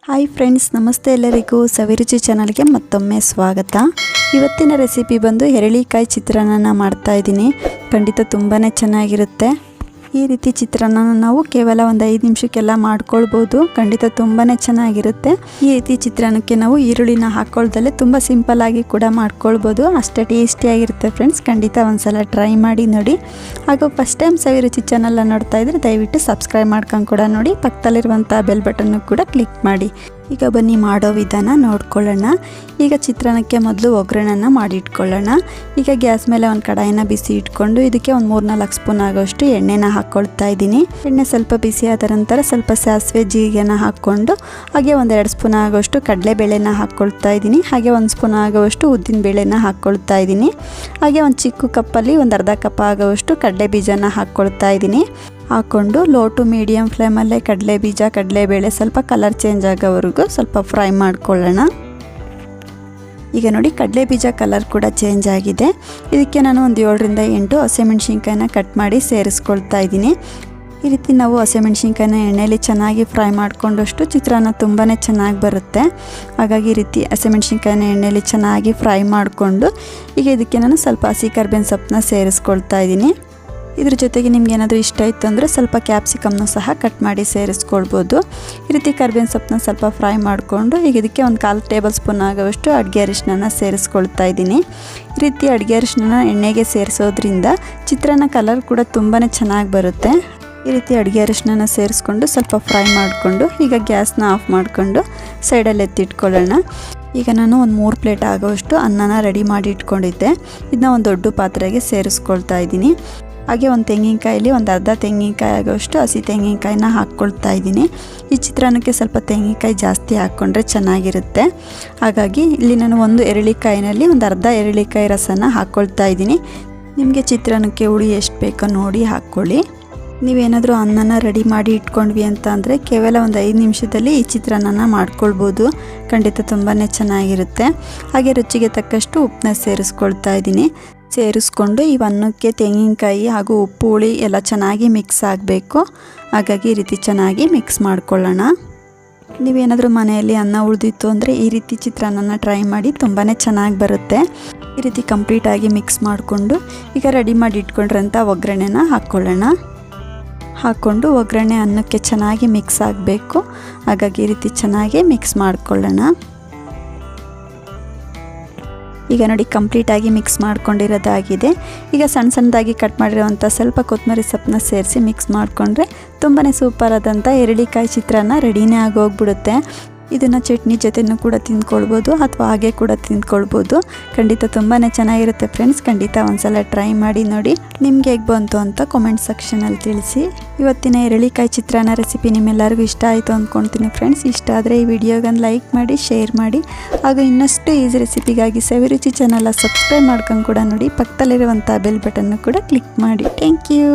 Hi friends, ನಮಸ್ತೆ. ಎಲ್ಲರಿಗೂ ಸವಿರುಚಿ ಚಾನಲ್ಗೆ ಮತ್ತೊಮ್ಮೆ ಸ್ವಾಗತ. ಇವತ್ತಿನ ರೆಸಿಪಿ ಬಂದು ಹೆರಳಿಕಾಯಿ ಚಿತ್ರಾನ್ನ ಮಾಡ್ತಾ ಇದ್ದೀನಿ. ಖಂಡಿತ ತುಂಬಾ ಚೆನ್ನಾಗಿರುತ್ತೆ. ಈ ರೀತಿ ಚಿತ್ರಾನ್ನ ನಾವು ಕೇವಲ ಒಂದು 5 ನಿಮಿಷಕ್ಕೆಲ್ಲ ಮಾಡ್ಕೊಳ್ಬೋದು. ಖಂಡಿತ ತುಂಬಾ ಚೆನ್ನಾಗಿರುತ್ತೆ. ಈ ರೀತಿ ಚಿತ್ರಾನ್ನಕ್ಕೆ ನಾವು ಈರುಳ್ಳಿನ ಹಾಕ್ಕೊಳ್ದಲ್ಲೇ ತುಂಬ ಸಿಂಪಲ್ ಆಗಿ ಕೂಡ ಮಾಡ್ಕೊಳ್ಬೋದು. ಅಷ್ಟೇ ಟೇಸ್ಟಿಯಾಗಿರುತ್ತೆ ಫ್ರೆಂಡ್ಸ್. ಖಂಡಿತ ಒಂದ್ಸಲ ಟ್ರೈ ಮಾಡಿ ನೋಡಿ. ಹಾಗೂ ಫಸ್ಟ್ ಟೈಮ್ ಸವಿರುಚಿ ಚಾನಲ್ ನೋಡ್ತಾ ಇದ್ರೆ ದಯವಿಟ್ಟು ಸಬ್ಸ್ಕ್ರೈಬ್ ಮಾಡ್ಕೊಂಡು ಕೂಡ ನೋಡಿ. ಪಕ್ಕದಲ್ಲಿರುವಂಥ ಬೆಲ್ ಬಟನ್ ಕೂಡ ಕ್ಲಿಕ್ ಮಾಡಿ. ಈಗ ಬನ್ನಿ ಮಾಡೋ ವಿಧಾನ ನೋಡ್ಕೊಳ್ಳೋಣ. ಈಗ ಚಿತ್ರಾನ್ನಕ್ಕೆ ಮೊದಲು ಒಗ್ಗರಣೆನ ಮಾಡಿ ಇಟ್ಕೊಳ್ಳೋಣ. ಈಗ ಗ್ಯಾಸ್ ಮೇಲೆ ಒಂದು ಕಡಾಯಿನ ಬಿಸಿ ಇಟ್ಕೊಂಡು ಇದಕ್ಕೆ ಒಂದು 3-4 ಸ್ಪೂನ್ ಆಗೋಷ್ಟು ಎಣ್ಣೆನ ಹಾಕ್ಕೊಳ್ತಾ ಇದ್ದೀನಿ. ಎಣ್ಣೆ ಸ್ವಲ್ಪ ಬಿಸಿ ಆದ ನಂತರ ಸ್ವಲ್ಪ ಸಾಸಿವೆ ಜೀರಿಗೆನ ಹಾಕ್ಕೊಂಡು ಹಾಗೆ 1-2 ಸ್ಪೂನ್ ಆಗೋಷ್ಟು ಕಡಲೆಬೇಳೆನ ಹಾಕ್ಕೊಳ್ತಾ ಇದ್ದೀನಿ. ಹಾಗೆ 1 ಸ್ಪೂನ್ ಆಗೋಷ್ಟು ಉದ್ದಿನ ಬೇಳೆನ ಹಾಕ್ಕೊಳ್ತಾ ಇದ್ದೀನಿ. ಹಾಗೆ ಒಂದು ಚಿಕ್ಕ ಕಪ್ಪಲ್ಲಿ ಒಂದು ಅರ್ಧ ಕಪ್ ಆಗೋಷ್ಟು ಕಡಲೆ ಬೀಜನ ಹಾಕ್ಕೊಳ್ತಾ ಇದ್ದೀನಿ. ಹಾಕ್ಕೊಂಡು ಲೋ ಟು ಮೀಡಿಯಮ್ ಫ್ಲೇಮಲ್ಲೇ ಕಡಲೆ ಬೀಜ ಕಡಲೆಬೇಳೆ ಸ್ವಲ್ಪ ಕಲರ್ ಚೇಂಜ್ ಆಗೋವರೆಗೂ ಸ್ವಲ್ಪ ಫ್ರೈ ಮಾಡ್ಕೊಳ್ಳೋಣ. ಈಗ ನೋಡಿ ಕಡಲೆ ಬೀಜ ಕಲರ್ ಕೂಡ ಚೇಂಜ್ ಆಗಿದೆ. ಇದಕ್ಕೆ ನಾನು ಒಂದು 7-8 ಹಸಿಮೆಣ್ಸಿನ್ಕಾಯಿನ ಕಟ್ ಮಾಡಿ ಸೇರಿಸ್ಕೊಳ್ತಾ ಇದ್ದೀನಿ. ಈ ರೀತಿ ನಾವು ಹಸಿಮೆಣ್ಸಿನ್ಕಾಯಿನ ಎಣ್ಣೆಯಲ್ಲಿ ಚೆನ್ನಾಗಿ ಫ್ರೈ ಮಾಡ್ಕೊಂಡಷ್ಟು ಚಿತ್ರಾನ್ನ ತುಂಬಾ ಚೆನ್ನಾಗಿ ಬರುತ್ತೆ. ಹಾಗಾಗಿ ಈ ರೀತಿ ಹಸಿಮೆಣ್ಸಿನ್ಕಾಯಿನ ಎಣ್ಣೆಯಲ್ಲಿ ಚೆನ್ನಾಗಿ ಫ್ರೈ ಮಾಡಿಕೊಂಡು ಈಗ ಇದಕ್ಕೆ ನಾನು ಸ್ವಲ್ಪ ಹಸಿ ಕರಿಬೇವಿನ ಸೊಪ್ಪನ್ನ ಸೇರಿಸ್ಕೊಳ್ತಾ ಇದ್ದೀನಿ. ಇದ್ರ ಜೊತೆಗೆ ನಿಮ್ಗೆ ಏನಾದರೂ ಇಷ್ಟ ಇತ್ತು ಅಂದರೆ ಸ್ವಲ್ಪ ಕ್ಯಾಪ್ಸಿಕಮ್ನ ಸಹ ಕಟ್ ಮಾಡಿ ಸೇರಿಸ್ಕೊಳ್ಬೋದು. ಈ ರೀತಿ ಕರಿಬೇವಿನ ಸೊಪ್ಪನ್ನ ಸ್ವಲ್ಪ ಫ್ರೈ ಮಾಡಿಕೊಂಡು ಈಗ ಇದಕ್ಕೆ ಒಂದು 1/4 ಟೇಬಲ್ ಸ್ಪೂನ್ ಆಗೋಷ್ಟು ಅಡುಗೆ ಅರಿಶಿನ ಸೇರಿಸ್ಕೊಳ್ತಾ ಇದ್ದೀನಿ. ಈ ರೀತಿ ಅಡುಗೆ ಅರಿಶಿನ ಎಣ್ಣೆಗೆ ಸೇರಿಸೋದ್ರಿಂದ ಚಿತ್ರಾನ್ನ ಕಲರ್ ಕೂಡ ತುಂಬಾ ಚೆನ್ನಾಗಿ ಬರುತ್ತೆ. ಈ ರೀತಿ ಅಡುಗೆ ಅರಿಶಿನ ಸೇರಿಸ್ಕೊಂಡು ಸ್ವಲ್ಪ ಫ್ರೈ ಮಾಡಿಕೊಂಡು ಈಗ ಗ್ಯಾಸ್ನ ಆಫ್ ಮಾಡಿಕೊಂಡು ಸೈಡಲ್ಲಿ ಎತ್ತಿಟ್ಕೊಳ್ಳೋಣ. ಈಗ ನಾನು ಒಂದು 3 ಪ್ಲೇಟ್ ಆಗೋಷ್ಟು ಅನ್ನನ ರೆಡಿ ಮಾಡಿ ಇಟ್ಕೊಂಡಿದ್ದೆ. ಇದನ್ನ ಒಂದು ದೊಡ್ಡ ಪಾತ್ರೆಗೆ ಸೇರಿಸ್ಕೊಳ್ತಾ ಇದ್ದೀನಿ. ಹಾಗೆ ಒಂದು ತೆಂಗಿನಕಾಯಲ್ಲಿ ಒಂದು ಅರ್ಧ ತೆಂಗಿನಕಾಯಿ ಆಗೋಷ್ಟು ಹಸಿ ತೆಂಗಿನಕಾಯಿನ ಹಾಕ್ಕೊಳ್ತಾ ಇದ್ದೀನಿ. ಈ ಚಿತ್ರಾನ್ನಕ್ಕೆ ಸ್ವಲ್ಪ ತೆಂಗಿನಕಾಯಿ ಜಾಸ್ತಿ ಹಾಕ್ಕೊಂಡ್ರೆ ಚೆನ್ನಾಗಿರುತ್ತೆ. ಹಾಗಾಗಿ ಇಲ್ಲಿ ನಾನು ಒಂದು ಎರಳಿಕಾಯಿನಲ್ಲಿ ಒಂದು ಅರ್ಧ ಎರಳಿಕಾಯಿ ರಸನ ಹಾಕ್ಕೊಳ್ತಾ ಇದ್ದೀನಿ. ನಿಮಗೆ ಚಿತ್ರಾನ್ನಕ್ಕೆ ಹುಳಿ ಎಷ್ಟು ಬೇಕೋ ನೋಡಿ ಹಾಕ್ಕೊಳ್ಳಿ. ನೀವೇನಾದರೂ ಅನ್ನನ ರೆಡಿ ಮಾಡಿ ಇಟ್ಕೊಂಡ್ವಿ ಅಂತ ಅಂದರೆ ಕೇವಲ ಒಂದು 5 ನಿಮಿಷದಲ್ಲಿ ಈ ಚಿತ್ರಾನ್ನ ಮಾಡ್ಕೊಳ್ಬೋದು. ಖಂಡಿತ ತುಂಬಾ ಚೆನ್ನಾಗಿರುತ್ತೆ. ಹಾಗೆ ರುಚಿಗೆ ತಕ್ಕಷ್ಟು ಉಪ್ಪನ್ನ ಸೇರಿಸ್ಕೊಳ್ತಾ ಇದ್ದೀನಿ. ಸೇರಿಸ್ಕೊಂಡು ಈ ಅನ್ನಕ್ಕೆ ತೆಂಗಿನಕಾಯಿ ಹಾಗೂ ಉಪ್ಪು ಹುಳಿ ಎಲ್ಲ ಚೆನ್ನಾಗಿ ಮಿಕ್ಸ್ ಆಗಬೇಕು. ಹಾಗಾಗಿ ಈ ರೀತಿ ಚೆನ್ನಾಗಿ ಮಿಕ್ಸ್ ಮಾಡ್ಕೊಳ್ಳೋಣ. ನೀವೇನಾದರೂ ಮನೆಯಲ್ಲಿ ಅನ್ನ ಉಳಿದಿತ್ತು ಅಂದರೆ ಈ ರೀತಿ ಚಿತ್ರಾನ್ನ ಟ್ರೈ ಮಾಡಿ ತುಂಬಾ ಚೆನ್ನಾಗಿ ಬರುತ್ತೆ. ಈ ರೀತಿ ಕಂಪ್ಲೀಟಾಗಿ ಮಿಕ್ಸ್ ಮಾಡಿಕೊಂಡು ಈಗ ರೆಡಿ ಮಾಡಿ ಇಟ್ಕೊಂಡ್ರಂಥ ಒಗ್ಗರಣೆನ ಹಾಕ್ಕೊಳ್ಳೋಣ. ಹಾಕ್ಕೊಂಡು ಒಗ್ಗರಣೆ ಅನ್ನಕ್ಕೆ ಚೆನ್ನಾಗಿ ಮಿಕ್ಸ್ ಆಗಬೇಕು. ಹಾಗಾಗಿ ಈ ರೀತಿ ಚೆನ್ನಾಗಿ ಮಿಕ್ಸ್ ಮಾಡ್ಕೊಳ್ಳೋಣ. ಈಗ ನೋಡಿ ಕಂಪ್ಲೀಟಾಗಿ ಮಿಕ್ಸ್ ಮಾಡ್ಕೊಂಡಿರೋದಾಗಿದೆ. ಈಗ ಸಣ್ಣದಾಗಿ ಕಟ್ ಮಾಡಿರೋವಂಥ ಸ್ವಲ್ಪ ಕೊತ್ತಂಬರಿ ಸೊಪ್ಪನ್ನ ಸೇರಿಸಿ ಮಿಕ್ಸ್ ಮಾಡಿಕೊಂಡ್ರೆ ತುಂಬಾ ಸೂಪರ್ ಆದಂಥ ಎರಳಿಕಾಯಿ ಚಿತ್ರಾನ್ನ ರೆಡಿನೇ ಆಗೋಗ್ಬಿಡುತ್ತೆ. ಇದನ್ನು ಚಟ್ನಿ ಜೊತೆನೂ ಕೂಡ ತಿಂದ್ಕೊಳ್ಬೋದು ಅಥವಾ ಹಾಗೆ ಕೂಡ ತಿಂದ್ಕೊಳ್ಬೋದು. ಖಂಡಿತ ತುಂಬಾ ಚೆನ್ನಾಗಿರುತ್ತೆ ಫ್ರೆಂಡ್ಸ್. ಖಂಡಿತ ಒಂದ್ಸಲ ಟ್ರೈ ಮಾಡಿ ನೋಡಿ. ನಿಮ್ಗೆ ಹೇಗೆ ಬಂತು ಅಂತ ಕಾಮೆಂಟ್ ಸೆಕ್ಷನಲ್ಲಿ ತಿಳಿಸಿ. ಇವತ್ತಿನ ಎರಳಿಕಾಯಿ ಚಿತ್ರಾನ್ನ ರೆಸಿಪಿ ನಿಮ್ಮೆಲ್ಲರಿಗೂ ಇಷ್ಟ ಆಯಿತು ಅಂದ್ಕೊಳ್ತೀನಿ ಫ್ರೆಂಡ್ಸ್. ಇಷ್ಟ ಆದರೆ ಈ ವಿಡಿಯೋಗನ್ನು ಲೈಕ್ ಮಾಡಿ, ಶೇರ್ ಮಾಡಿ. ಹಾಗೂ ಇನ್ನಷ್ಟು ಈಸಿ ರೆಸಿಪಿಗಾಗಿ ಸವಿರುಚಿ ಚಾನಲ್ನ ಸಬ್ಸ್ಕ್ರೈಬ್ ಮಾಡ್ಕೊಂಡು ಕೂಡ ನೋಡಿ. ಪಕ್ಕದಲ್ಲಿರುವಂಥ ಬೆಲ್ ಬಟನ್ನು ಕೂಡ ಕ್ಲಿಕ್ ಮಾಡಿ. Thank you.